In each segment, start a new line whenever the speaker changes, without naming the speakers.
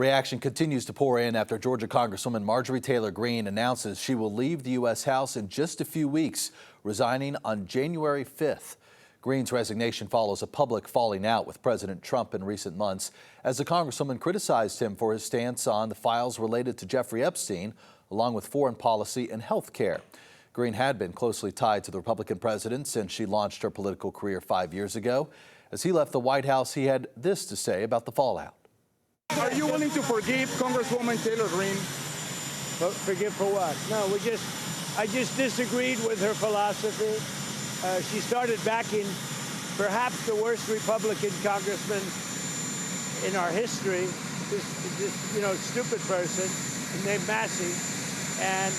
Reaction continues to pour in after Georgia Congresswoman Marjorie Taylor Greene announces she will leave the U.S. House in just a few weeks, resigning on January 5th. Greene's resignation follows a public falling out with President Trump in recent months, as the Congresswoman criticized him for his stance on the files related to Jeffrey Epstein, along with foreign policy and health care. Greene had been closely tied to the Republican president since she launched her political career 5 years ago. As he left the White House, he had this to say about the fallout.
Are you willing to forgive Congresswoman Taylor Greene?
Forgive for what? No, I just disagreed with her philosophy. She started backing perhaps the worst Republican congressman in our history, this stupid person named Massey. And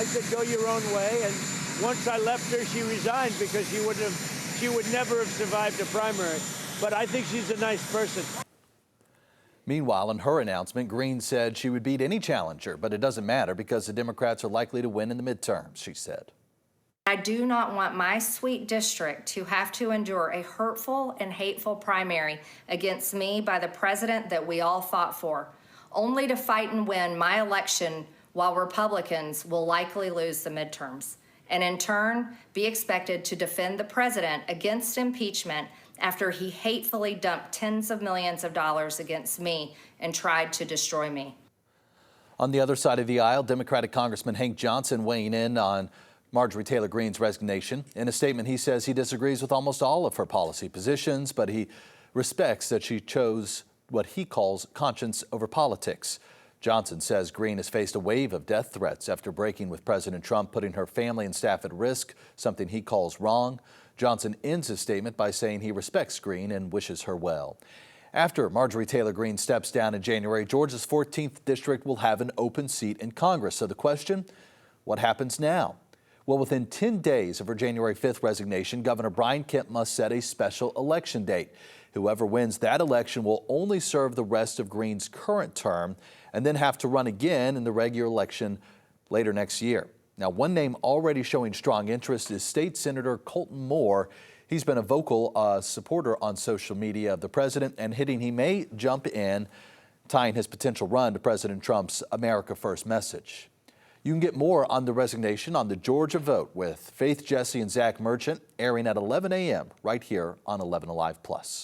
I said, go your own way. And once I left her, she resigned because she would never have survived a primary. But I think she's a nice person.
Meanwhile, in her announcement, Greene said she would beat any challenger, but it doesn't matter because the Democrats are likely to win in the midterms, she said.
I do not want my sweet district to have to endure a hurtful and hateful primary against me by the president that we all fought for, only to fight and win my election while Republicans will likely lose the midterms, and in turn be expected to defend the president against impeachment after he hatefully dumped tens of millions of dollars against me and tried to destroy me.
On the other side of the aisle, Democratic Congressman Hank Johnson weighing in on Marjorie Taylor Greene's resignation. In a statement, he says he disagrees with almost all of her policy positions, but he respects that she chose what he calls conscience over politics. Johnson says Greene has faced a wave of death threats after breaking with President Trump, putting her family and staff at risk, something he calls wrong. Johnson ends his statement by saying he respects Greene and wishes her well. After Marjorie Taylor Greene steps down in January, Georgia's 14th district will have an open seat in Congress. So the question, what happens now? Well, within 10 days of her January 5th resignation, Governor Brian Kemp must set a special election date. Whoever wins that election will only serve the rest of Greene's current term and then have to run again in the regular election later next year. Now, one name already showing strong interest is State Senator Colton Moore. He's been a vocal supporter on social media of the president and hinting he may jump in, tying his potential run to President Trump's America First message. You can get more on the resignation on the Georgia vote with Faith Jesse and Zach Merchant, airing at 11 a.m. right here on 11 Alive Plus.